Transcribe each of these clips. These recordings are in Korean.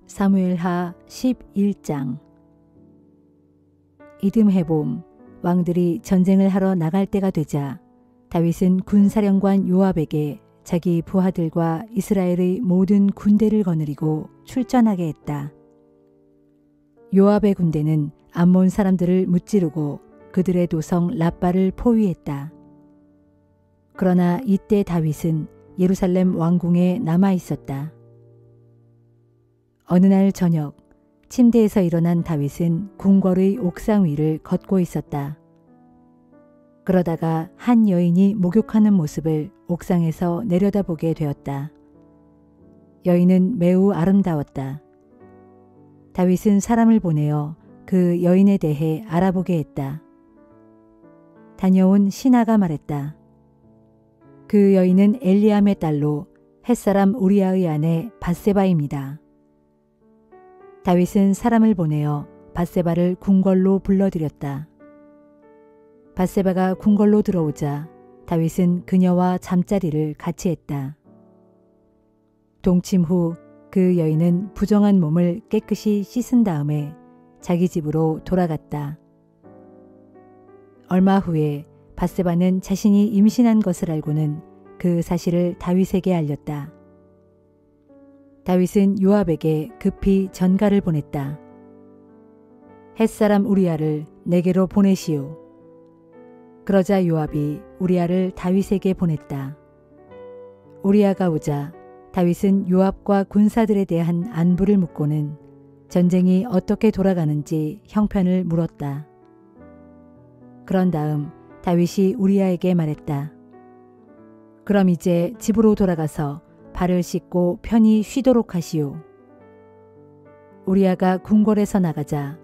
사무엘하 11장. 이듬해 봄 왕들이 전쟁을 하러 나갈 때가 되자 다윗은 군사령관 요압에게 자기 부하들과 이스라엘의 모든 군대를 거느리고 출전하게 했다. 요압의 군대는 암몬 사람들을 무찌르고 그들의 도성 랍바를 포위했다. 그러나 이때 다윗은 예루살렘 왕궁에 남아 있었다. 어느 날 저녁 침대에서 일어난 다윗은 궁궐의 옥상 위를 걷고 있었다. 그러다가 한 여인이 목욕하는 모습을 옥상에서 내려다보게 되었다. 여인은 매우 아름다웠다. 다윗은 사람을 보내어 그 여인에 대해 알아보게 했다. 다녀온 신하가 말했다. 그 여인은 엘리암의 딸로 햇사람 우리아의 아내 밧세바입니다. 다윗은 사람을 보내어 밧세바를 궁궐로 불러들였다. 밧세바가 궁궐로 들어오자 다윗은 그녀와 잠자리를 같이 했다. 동침 후 그 여인은 부정한 몸을 깨끗이 씻은 다음에 자기 집으로 돌아갔다. 얼마 후에 밧세바는 자신이 임신한 것을 알고는 그 사실을 다윗에게 알렸다. 다윗은 요압에게 급히 전가를 보냈다. 햇사람 우리아를 내게로 보내시오. 그러자 요압이 우리아를 다윗에게 보냈다. 우리아가 오자 다윗은 요압과 군사들에 대한 안부를 묻고는 전쟁이 어떻게 돌아가는지 형편을 물었다. 그런 다음 다윗이 우리아에게 말했다. 그럼 이제 집으로 돌아가서 발을 씻고 편히 쉬도록 하시오. 우리아가 궁궐에서 나가자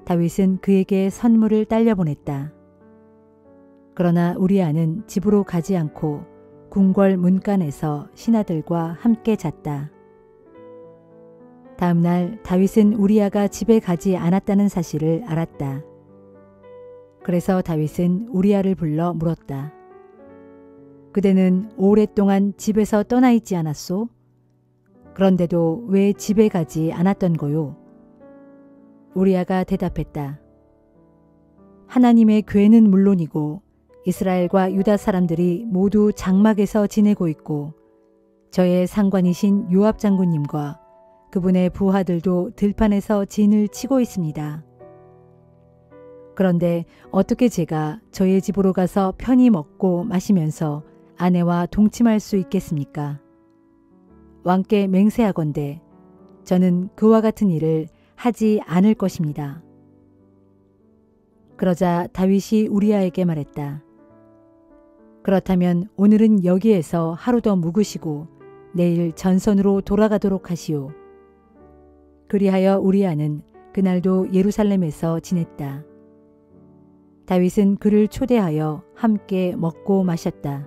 다윗은 그에게 선물을 딸려 보냈다. 그러나 우리아는 집으로 가지 않고 궁궐 문간에서 신하들과 함께 잤다. 다음 날 다윗은 우리아가 집에 가지 않았다는 사실을 알았다. 그래서 다윗은 우리아를 불러 물었다. 그대는 오랫동안 집에서 떠나 있지 않았소? 그런데도 왜 집에 가지 않았던 거요? 우리아가 대답했다. 하나님의 궤는 물론이고 이스라엘과 유다 사람들이 모두 장막에서 지내고 있고 저의 상관이신 요압 장군님과 그분의 부하들도 들판에서 진을 치고 있습니다. 그런데 어떻게 제가 저의 집으로 가서 편히 먹고 마시면서 아내와 동침할 수 있겠습니까? 왕께 맹세하건대 저는 그와 같은 일을 하지 않을 것입니다. 그러자 다윗이 우리아에게 말했다. 그렇다면 오늘은 여기에서 하루 더 묵으시고 내일 전선으로 돌아가도록 하시오. 그리하여 우리아는 그날도 예루살렘에서 지냈다. 다윗은 그를 초대하여 함께 먹고 마셨다.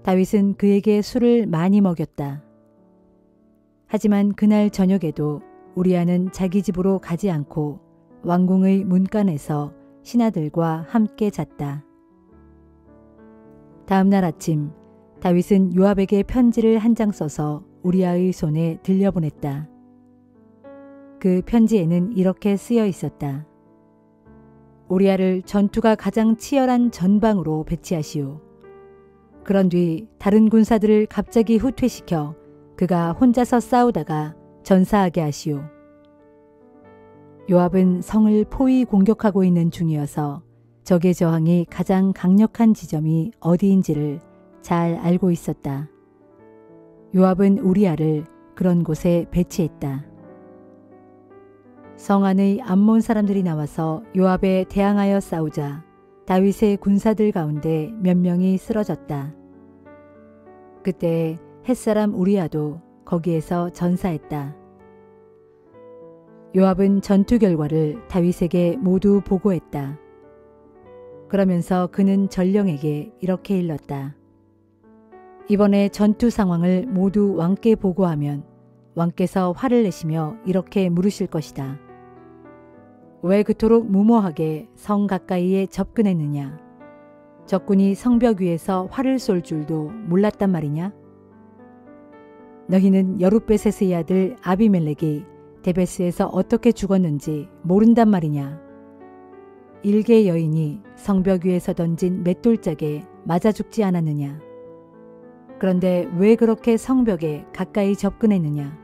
다윗은 그에게 술을 많이 먹였다. 하지만 그날 저녁에도 우리아는 자기 집으로 가지 않고 왕궁의 문간에서 신하들과 함께 잤다. 다음 날 아침 다윗은 요압에게 편지를 한 장 써서 우리아의 손에 들려보냈다. 그 편지에는 이렇게 쓰여 있었다. 우리아를 전투가 가장 치열한 전방으로 배치하시오. 그런 뒤 다른 군사들을 갑자기 후퇴시켜 그가 혼자서 싸우다가 전사하게 하시오. 요압은 성을 포위 공격하고 있는 중이어서 적의 저항이 가장 강력한 지점이 어디인지를 잘 알고 있었다. 요압은 우리아를 그런 곳에 배치했다. 성 안의 암몬 사람들이 나와서 요압에 대항하여 싸우자 다윗의 군사들 가운데 몇 명이 쓰러졌다. 그때 햇사람 우리아도 거기에서 전사했다. 요압은 전투 결과를 다윗에게 모두 보고했다. 그러면서 그는 전령에게 이렇게 일렀다. 이번에 전투 상황을 모두 왕께 보고하면 왕께서 화를 내시며 이렇게 물으실 것이다. 왜 그토록 무모하게 성 가까이에 접근했느냐? 적군이 성벽 위에서 활을 쏠 줄도 몰랐단 말이냐? 너희는 여룻베셋의 아들 아비멜렉이 데베스에서 어떻게 죽었는지 모른단 말이냐. 일개 여인이 성벽 위에서 던진 맷돌짝에 맞아 죽지 않았느냐. 그런데 왜 그렇게 성벽에 가까이 접근했느냐.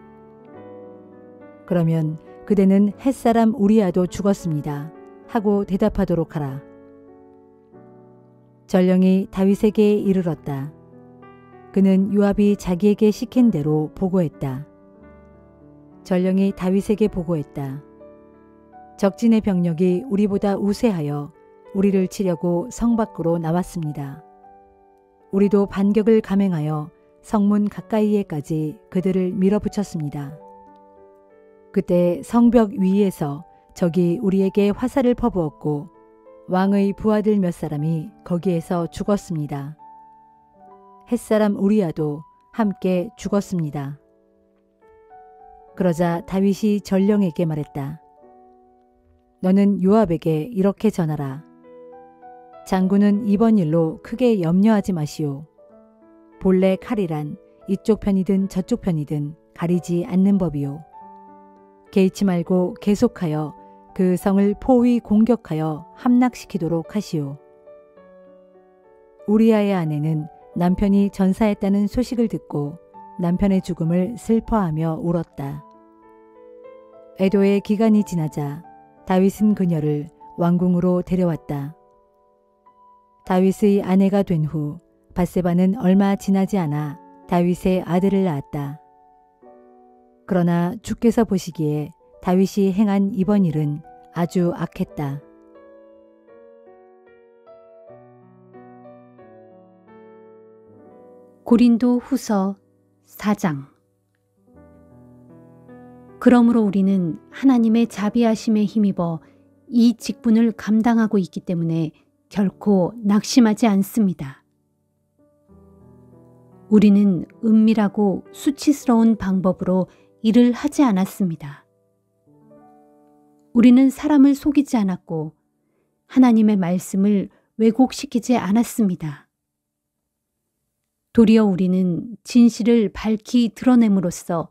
그러면 그대는 햇사람 우리아도 죽었습니다 하고 대답하도록 하라. 전령이 다윗에게 이르렀다. 그는 요압이 자기에게 시킨 대로 보고했다. 전령이 다윗에게 보고했다. 적진의 병력이 우리보다 우세하여 우리를 치려고 성 밖으로 나왔습니다. 우리도 반격을 감행하여 성문 가까이에까지 그들을 밀어붙였습니다. 그때 성벽 위에서 적이 우리에게 화살을 퍼부었고 왕의 부하들 몇 사람이 거기에서 죽었습니다. 햇사람 우리아도 함께 죽었습니다. 그러자 다윗이 전령에게 말했다. 너는 요압에게 이렇게 전하라. 장군은 이번 일로 크게 염려하지 마시오. 본래 칼이란 이쪽 편이든 저쪽 편이든 가리지 않는 법이오. 개의치 말고 계속하여 그 성을 포위 공격하여 함락시키도록 하시오. 우리아의 아내는 남편이 전사했다는 소식을 듣고 남편의 죽음을 슬퍼하며 울었다. 애도의 기간이 지나자 다윗은 그녀를 왕궁으로 데려왔다. 다윗의 아내가 된 후 밧세바는 얼마 지나지 않아 다윗의 아들을 낳았다. 그러나 주께서 보시기에 다윗이 행한 이번 일은 아주 악했다. 고린도 후서 4장. 그러므로 우리는 하나님의 자비하심에 힘입어 이 직분을 감당하고 있기 때문에 결코 낙심하지 않습니다. 우리는 은밀하고 수치스러운 방법으로 일을 하지 않았습니다. 우리는 사람을 속이지 않았고 하나님의 말씀을 왜곡시키지 않았습니다. 도리어 우리는 진실을 밝히 드러냄으로써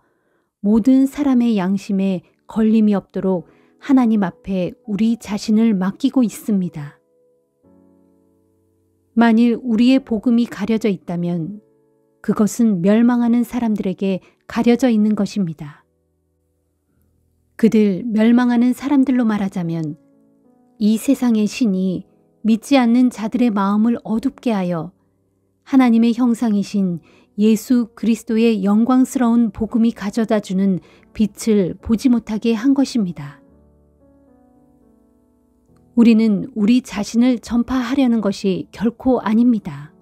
모든 사람의 양심에 걸림이 없도록 하나님 앞에 우리 자신을 맡기고 있습니다. 만일 우리의 복음이 가려져 있다면 그것은 멸망하는 사람들에게 가려져 있는 것입니다. 그들 멸망하는 사람들로 말하자면 이 세상의 신이 믿지 않는 자들의 마음을 어둡게 하여 하나님의 형상이신 예수 그리스도의 영광스러운 복음이 가져다 주는 빛을 보지 못하게 한 것입니다. 우리는 우리 자신을 전파하려는 것이 결코 아닙니다.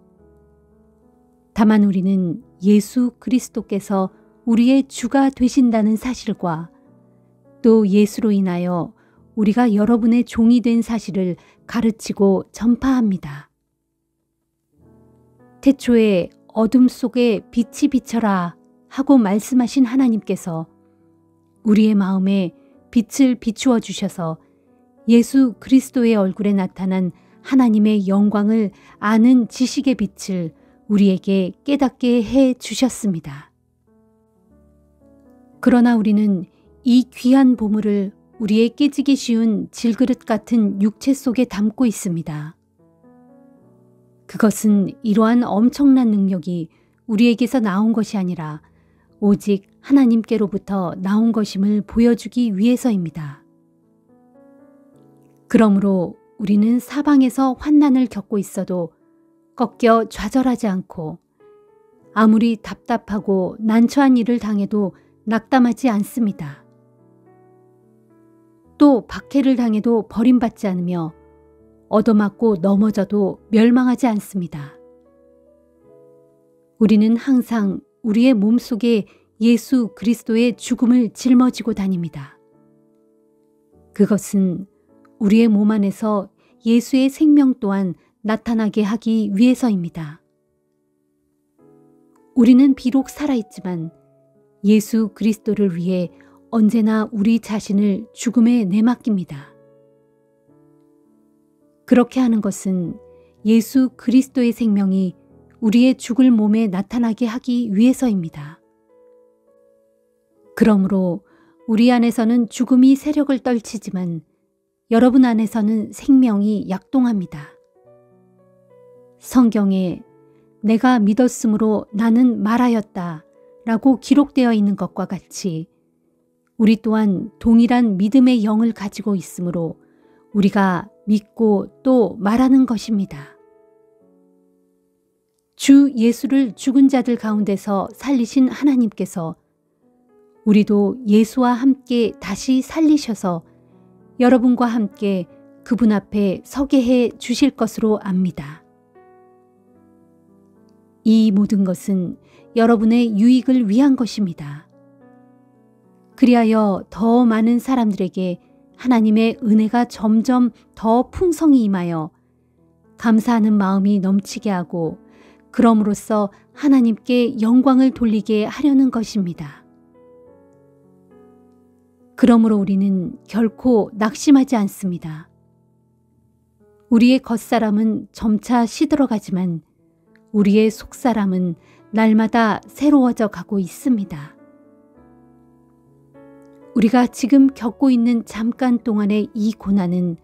다만 우리는 예수 그리스도께서 우리의 주가 되신다는 사실과 또 예수로 인하여 우리가 여러분의 종이 된 사실을 가르치고 전파합니다. 태초에 어둠 속에 빛이 비쳐라 하고 말씀하신 하나님께서 우리의 마음에 빛을 비추어 주셔서 예수 그리스도의 얼굴에 나타난 하나님의 영광을 아는 지식의 빛을 우리에게 깨닫게 해 주셨습니다. 그러나 우리는 이 귀한 보물을 우리의 깨지기 쉬운 질그릇 같은 육체 속에 담고 있습니다. 그것은 이러한 엄청난 능력이 우리에게서 나온 것이 아니라 오직 하나님께로부터 나온 것임을 보여주기 위해서입니다. 그러므로 우리는 사방에서 환난을 겪고 있어도 꺾여 좌절하지 않고 아무리 답답하고 난처한 일을 당해도 낙담하지 않습니다. 또 박해를 당해도 버림받지 않으며 얻어맞고 넘어져도 멸망하지 않습니다. 우리는 항상 우리의 몸속에 예수 그리스도의 죽음을 짊어지고 다닙니다. 그것은 우리의 몸 안에서 예수의 생명 또한 나타나게 하기 위해서입니다. 우리는 비록 살아있지만 예수 그리스도를 위해 언제나 우리 자신을 죽음에 내맡깁니다. 그렇게 하는 것은 예수 그리스도의 생명이 우리의 죽을 몸에 나타나게 하기 위해서입니다. 그러므로 우리 안에서는 죽음이 세력을 떨치지만 여러분 안에서는 생명이 약동합니다. 성경에 내가 믿었으므로 나는 말하였다 라고 기록되어 있는 것과 같이 우리 또한 동일한 믿음의 영을 가지고 있으므로 우리가 믿고 또 말하는 것입니다. 주 예수를 죽은 자들 가운데서 살리신 하나님께서 우리도 예수와 함께 다시 살리셔서 여러분과 함께 그분 앞에 서게 해 주실 것으로 압니다. 이 모든 것은 여러분의 유익을 위한 것입니다. 그리하여 더 많은 사람들에게 하나님의 은혜가 점점 더 풍성히 임하여 감사하는 마음이 넘치게 하고 그럼으로써 하나님께 영광을 돌리게 하려는 것입니다. 그러므로 우리는 결코 낙심하지 않습니다. 우리의 겉사람은 점차 시들어가지만 우리의 속사람은 날마다 새로워져 가고 있습니다. 우리가 지금 겪고 있는 잠깐 동안의 이 고난은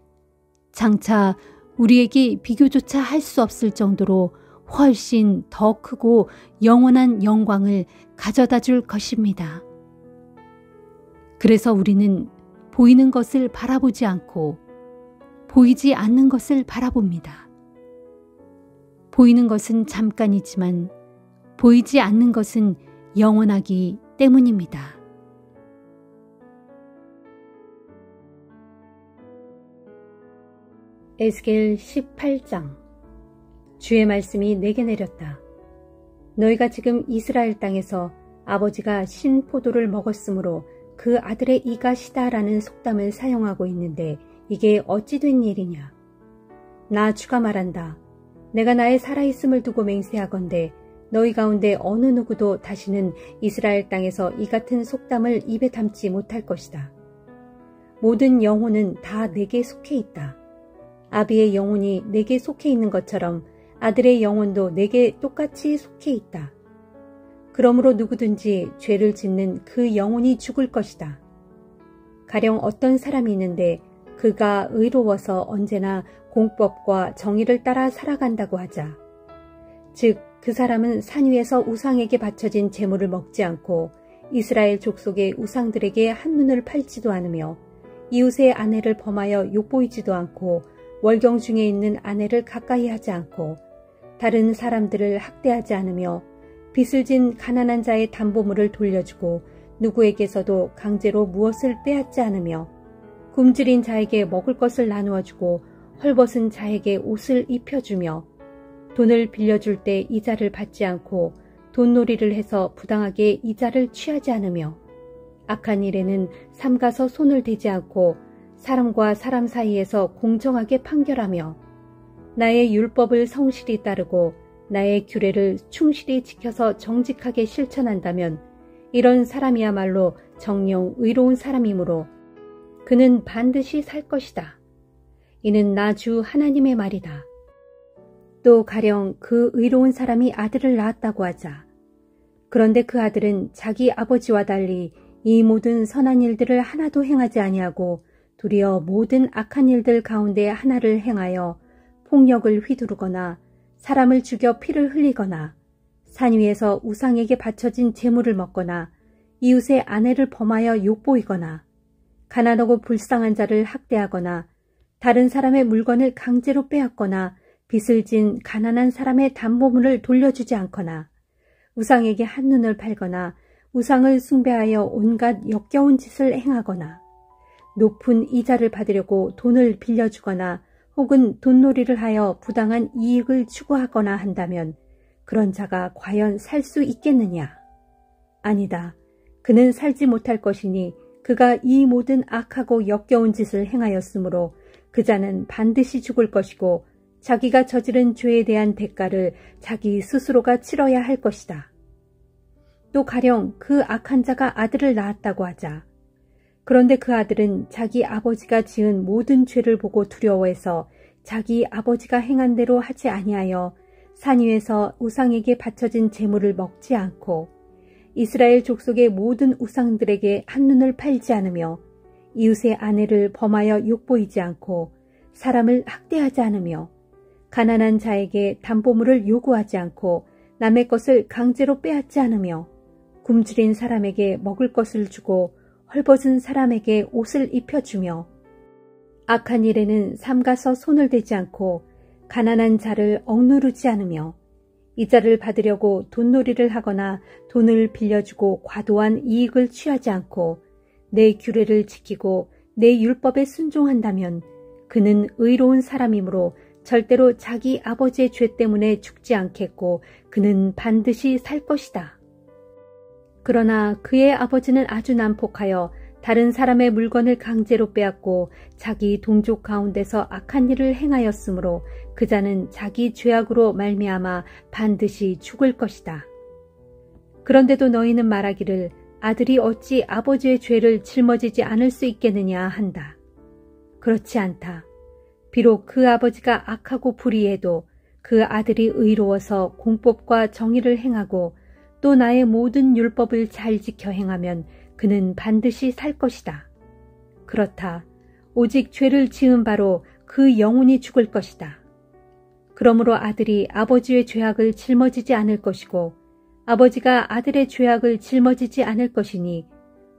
장차 우리에게 비교조차 할 수 없을 정도로 훨씬 더 크고 영원한 영광을 가져다 줄 것입니다. 그래서 우리는 보이는 것을 바라보지 않고 보이지 않는 것을 바라봅니다. 보이는 것은 잠깐이지만 보이지 않는 것은 영원하기 때문입니다. 에스겔 18장. 주의 말씀이 내게 내렸다. 너희가 지금 이스라엘 땅에서 아버지가 신 포도를 먹었으므로 그 아들의 이가 시다라는 속담을 사용하고 있는데 이게 어찌 된 일이냐. 나 주가 말한다. 내가 나의 살아있음을 두고 맹세하건대 너희 가운데 어느 누구도 다시는 이스라엘 땅에서 이 같은 속담을 입에 담지 못할 것이다. 모든 영혼은 다 내게 속해 있다. 아비의 영혼이 내게 속해 있는 것처럼 아들의 영혼도 내게 똑같이 속해 있다. 그러므로 누구든지 죄를 짓는 그 영혼이 죽을 것이다. 가령 어떤 사람이 있는데 그가 의로워서 언제나 공법과 정의를 따라 살아간다고 하자. 즉 그 사람은 산 위에서 우상에게 바쳐진 제물을 먹지 않고 이스라엘 족속의 우상들에게 한눈을 팔지도 않으며 이웃의 아내를 범하여 욕보이지도 않고 월경 중에 있는 아내를 가까이 하지 않고 다른 사람들을 학대하지 않으며 빚을 진 가난한 자의 담보물을 돌려주고 누구에게서도 강제로 무엇을 빼앗지 않으며 굶주린 자에게 먹을 것을 나누어 주고 헐벗은 자에게 옷을 입혀주며 돈을 빌려줄 때 이자를 받지 않고 돈놀이를 해서 부당하게 이자를 취하지 않으며 악한 일에는 삼가서 손을 대지 않고 사람과 사람 사이에서 공정하게 판결하며 나의 율법을 성실히 따르고 나의 규례를 충실히 지켜서 정직하게 실천한다면 이런 사람이야말로 정녕 의로운 사람이므로 그는 반드시 살 것이다. 이는 나 주 하나님의 말이다. 또 가령 그 의로운 사람이 아들을 낳았다고 하자. 그런데 그 아들은 자기 아버지와 달리 이 모든 선한 일들을 하나도 행하지 아니하고 도리어 모든 악한 일들 가운데 하나를 행하여 폭력을 휘두르거나 사람을 죽여 피를 흘리거나 산 위에서 우상에게 바쳐진 제물을 먹거나 이웃의 아내를 범하여 욕보이거나 가난하고 불쌍한 자를 학대하거나 다른 사람의 물건을 강제로 빼앗거나 빚을 진 가난한 사람의 담보물을 돌려주지 않거나 우상에게 한눈을 팔거나 우상을 숭배하여 온갖 역겨운 짓을 행하거나 높은 이자를 받으려고 돈을 빌려주거나 혹은 돈놀이를 하여 부당한 이익을 추구하거나 한다면 그런 자가 과연 살 수 있겠느냐? 아니다. 그는 살지 못할 것이니 그가 이 모든 악하고 역겨운 짓을 행하였으므로 그 자는 반드시 죽을 것이고 자기가 저지른 죄에 대한 대가를 자기 스스로가 치러야 할 것이다. 또 가령 그 악한 자가 아들을 낳았다고 하자. 그런데 그 아들은 자기 아버지가 지은 모든 죄를 보고 두려워해서 자기 아버지가 행한 대로 하지 아니하여 산 위에서 우상에게 바쳐진 제물을 먹지 않고 이스라엘 족속의 모든 우상들에게 한눈을 팔지 않으며 이웃의 아내를 범하여 욕보이지 않고 사람을 학대하지 않으며 가난한 자에게 담보물을 요구하지 않고 남의 것을 강제로 빼앗지 않으며 굶주린 사람에게 먹을 것을 주고 헐벗은 사람에게 옷을 입혀주며 악한 일에는 삼가서 손을 대지 않고 가난한 자를 억누르지 않으며 이자를 받으려고 돈놀이를 하거나 돈을 빌려주고 과도한 이익을 취하지 않고 내 규례를 지키고 내 율법에 순종한다면 그는 의로운 사람이므로 절대로 자기 아버지의 죄 때문에 죽지 않겠고 그는 반드시 살 것이다. 그러나 그의 아버지는 아주 난폭하여 다른 사람의 물건을 강제로 빼앗고 자기 동족 가운데서 악한 일을 행하였으므로 그 자는 자기 죄악으로 말미암아 반드시 죽을 것이다. 그런데도 너희는 말하기를 아들이 어찌 아버지의 죄를 짊어지지 않을 수 있겠느냐 한다. 그렇지 않다. 비록 그 아버지가 악하고 불의해도 그 아들이 의로워서 공법과 정의를 행하고 또 나의 모든 율법을 잘 지켜 행하면 그는 반드시 살 것이다. 그렇다. 오직 죄를 지은 바로 그 영혼이 죽을 것이다. 그러므로 아들이 아버지의 죄악을 짊어지지 않을 것이고 아버지가 아들의 죄악을 짊어지지 않을 것이니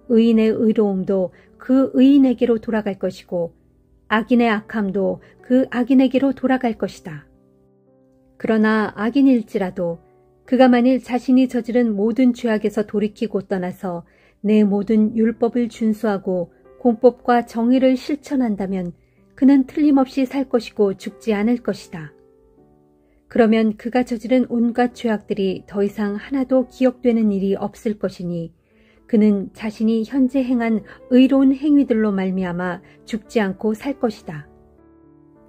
의인의 의로움도 그 의인에게로 돌아갈 것이고 악인의 악함도 그 악인에게로 돌아갈 것이다. 그러나 악인일지라도 그가 만일 자신이 저지른 모든 죄악에서 돌이키고 떠나서 내 모든 율법을 준수하고 공법과 정의를 실천한다면 그는 틀림없이 살 것이고 죽지 않을 것이다. 그러면 그가 저지른 온갖 죄악들이 더 이상 하나도 기억되는 일이 없을 것이니 그는 자신이 현재 행한 의로운 행위들로 말미암아 죽지 않고 살 것이다.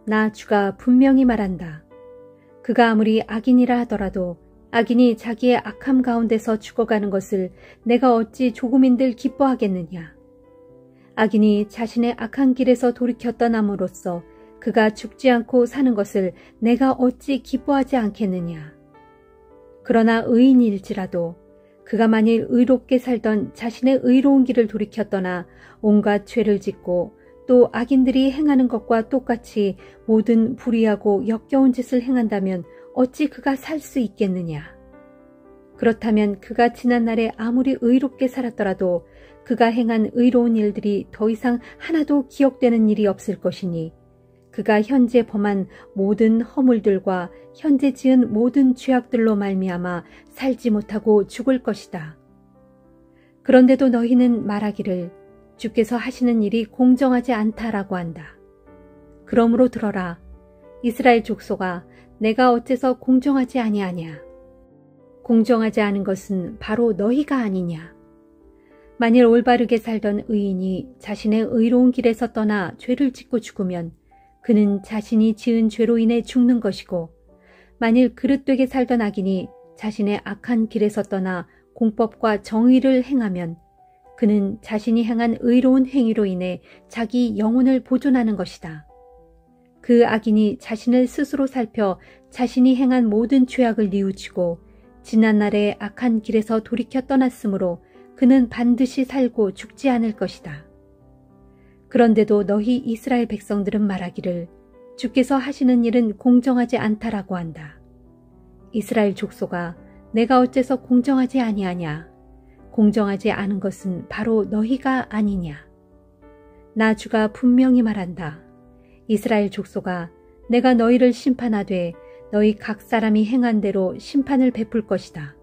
나 주가 분명히 말한다. 그가 아무리 악인이라 하더라도 악인이 자기의 악함 가운데서 죽어가는 것을 내가 어찌 조금인들 기뻐하겠느냐. 악인이 자신의 악한 길에서 돌이켜 떠남으로써 그가 죽지 않고 사는 것을 내가 어찌 기뻐하지 않겠느냐. 그러나 의인일지라도 그가 만일 의롭게 살던 자신의 의로운 길을 돌이켜 떠나 온갖 죄를 짓고 또 악인들이 행하는 것과 똑같이 모든 불의하고 역겨운 짓을 행한다면 어찌 그가 살 수 있겠느냐. 그렇다면 그가 지난날에 아무리 의롭게 살았더라도 그가 행한 의로운 일들이 더 이상 하나도 기억되는 일이 없을 것이니 그가 현재 범한 모든 허물들과 현재 지은 모든 죄악들로 말미암아 살지 못하고 죽을 것이다. 그런데도 너희는 말하기를 주께서 하시는 일이 공정하지 않다라고 한다. 그러므로 들어라. 이스라엘 족속아, 내가 어째서 공정하지 아니하냐. 공정하지 않은 것은 바로 너희가 아니냐. 만일 올바르게 살던 의인이 자신의 의로운 길에서 떠나 죄를 짓고 죽으면 그는 자신이 지은 죄로 인해 죽는 것이고 만일 그릇되게 살던 악인이 자신의 악한 길에서 떠나 공법과 정의를 행하면 그는 자신이 행한 의로운 행위로 인해 자기 영혼을 보존하는 것이다. 그 악인이 자신을 스스로 살펴 자신이 행한 모든 죄악을 뉘우치고 지난날의 악한 길에서 돌이켜 떠났으므로 그는 반드시 살고 죽지 않을 것이다. 그런데도 너희 이스라엘 백성들은 말하기를 주께서 하시는 일은 공정하지 않다라고 한다. 이스라엘 족속아, 내가 어째서 공정하지 아니하냐. 공정하지 않은 것은 바로 너희가 아니냐. 나 주가 분명히 말한다. 이스라엘 족속아, 내가 너희를 심판하되 너희 각 사람이 행한 대로 심판을 베풀 것이다.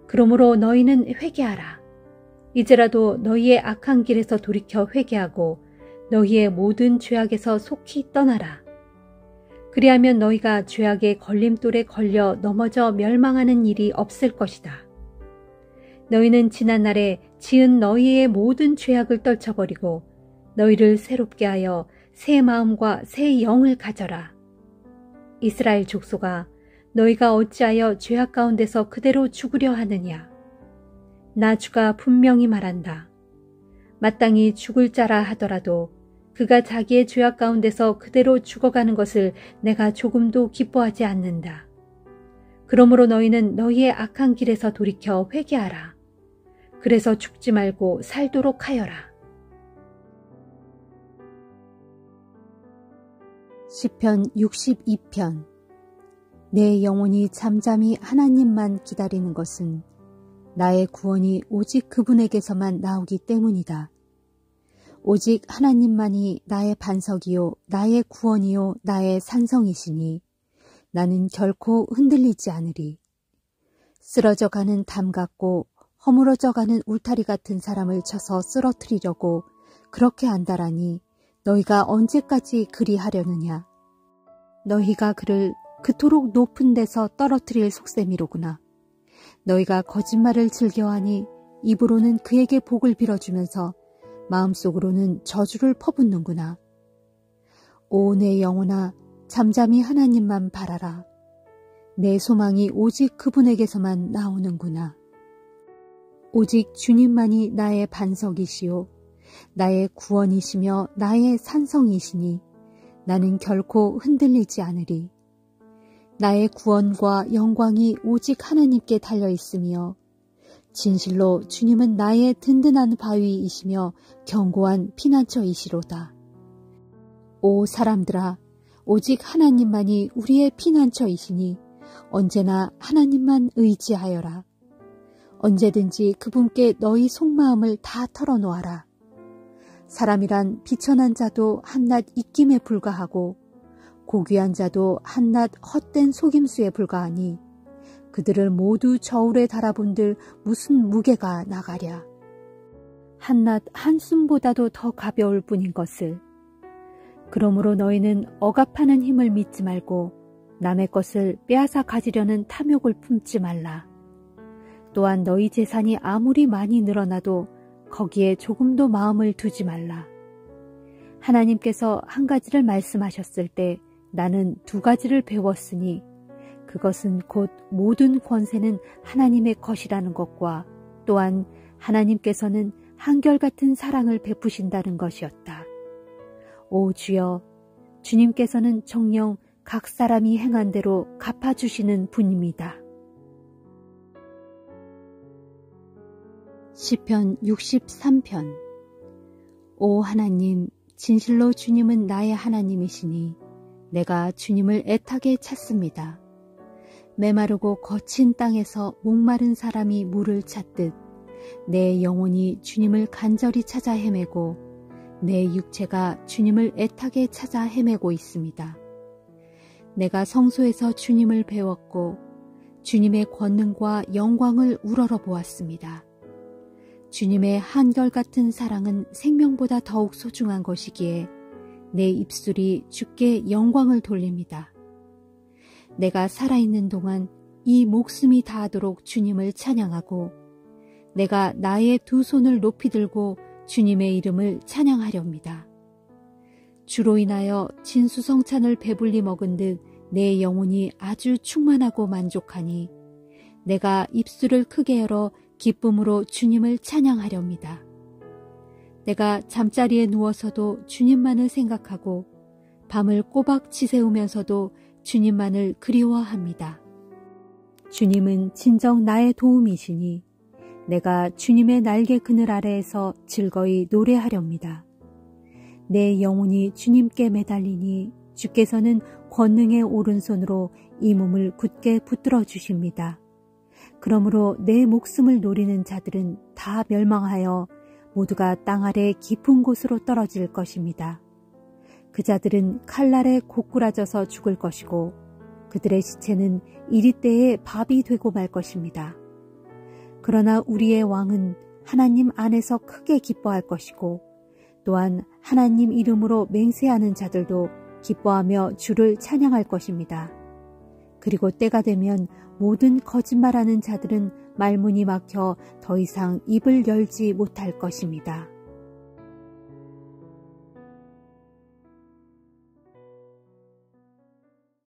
그러므로 너희는 회개하라. 이제라도 너희의 악한 길에서 돌이켜 회개하고 너희의 모든 죄악에서 속히 떠나라. 그리하면 너희가 죄악의 걸림돌에 걸려 넘어져 멸망하는 일이 없을 것이다. 너희는 지난날에 지은 너희의 모든 죄악을 떨쳐버리고 너희를 새롭게 하여 새 마음과 새 영을 가져라. 이스라엘 족속아, 너희가 어찌하여 죄악 가운데서 그대로 죽으려 하느냐. 나 주가 분명히 말한다. 마땅히 죽을 자라 하더라도 그가 자기의 죄악 가운데서 그대로 죽어가는 것을 내가 조금도 기뻐하지 않는다. 그러므로 너희는 너희의 악한 길에서 돌이켜 회개하라. 그래서 죽지 말고 살도록 하여라. 시편 62편. 내 영혼이 잠잠히 하나님만 기다리는 것은 나의 구원이 오직 그분에게서만 나오기 때문이다. 오직 하나님만이 나의 반석이요 나의 구원이요 나의 산성이시니 나는 결코 흔들리지 않으리. 쓰러져가는 담 같고 허물어져가는 울타리 같은 사람을 쳐서 쓰러뜨리려고 그렇게 한다라니 너희가 언제까지 그리 하려느냐. 너희가 그를 그토록 높은 데서 떨어뜨릴 속셈이로구나. 너희가 거짓말을 즐겨하니 입으로는 그에게 복을 빌어주면서 마음속으로는 저주를 퍼붓는구나. 오 내 영혼아, 잠잠히 하나님만 바라라. 내 소망이 오직 그분에게서만 나오는구나. 오직 주님만이 나의 반석이시요 나의 구원이시며 나의 산성이시니 나는 결코 흔들리지 않으리. 나의 구원과 영광이 오직 하나님께 달려있으며 진실로 주님은 나의 든든한 바위이시며 견고한 피난처이시로다. 오 사람들아, 오직 하나님만이 우리의 피난처이시니 언제나 하나님만 의지하여라. 언제든지 그분께 너희 속마음을 다 털어놓아라. 사람이란 비천한 자도 한낱 입김에 불과하고 고귀한 자도 한낱 헛된 속임수에 불과하니 그들을 모두 저울에 달아본들 무슨 무게가 나가랴. 한낱 한숨보다도 더 가벼울 뿐인 것을. 그러므로 너희는 억압하는 힘을 믿지 말고 남의 것을 빼앗아 가지려는 탐욕을 품지 말라. 또한 너희 재산이 아무리 많이 늘어나도 거기에 조금도 마음을 두지 말라. 하나님께서 한 가지를 말씀하셨을 때 나는 두 가지를 배웠으니 그것은 곧 모든 권세는 하나님의 것이라는 것과 또한 하나님께서는 한결같은 사랑을 베푸신다는 것이었다. 오 주여, 주님께서는 정녕 각 사람이 행한 대로 갚아주시는 분입니다. 시편 63편. 오 하나님, 진실로 주님은 나의 하나님이시니 내가 주님을 애타게 찾습니다. 메마르고 거친 땅에서 목마른 사람이 물을 찾듯 내 영혼이 주님을 간절히 찾아 헤매고 내 육체가 주님을 애타게 찾아 헤매고 있습니다. 내가 성소에서 주님을 배웠고 주님의 권능과 영광을 우러러 보았습니다. 주님의 한결같은 사랑은 생명보다 더욱 소중한 것이기에 내 입술이 주께 영광을 돌립니다. 내가 살아있는 동안 이 목숨이 다하도록 주님을 찬양하고 내가 나의 두 손을 높이 들고 주님의 이름을 찬양하렵니다. 주로 인하여 진수성찬을 배불리 먹은 듯 내 영혼이 아주 충만하고 만족하니 내가 입술을 크게 열어 기쁨으로 주님을 찬양하렵니다. 내가 잠자리에 누워서도 주님만을 생각하고 밤을 꼬박 지새우면서도 주님만을 그리워합니다. 주님은 진정 나의 도움이시니 내가 주님의 날개 그늘 아래에서 즐거이 노래하렵니다. 내 영혼이 주님께 매달리니 주께서는 권능의 오른손으로 이 몸을 굳게 붙들어 주십니다. 그러므로 내 목숨을 노리는 자들은 다 멸망하여 모두가 땅 아래 깊은 곳으로 떨어질 것입니다. 그 자들은 칼날에 고꾸라져서 죽을 것이고 그들의 시체는 이리때에 밥이 되고 말 것입니다. 그러나 우리의 왕은 하나님 안에서 크게 기뻐할 것이고 또한 하나님 이름으로 맹세하는 자들도 기뻐하며 주를 찬양할 것입니다. 그리고 때가 되면 모든 거짓말하는 자들은 말문이 막혀 더 이상 입을 열지 못할 것입니다.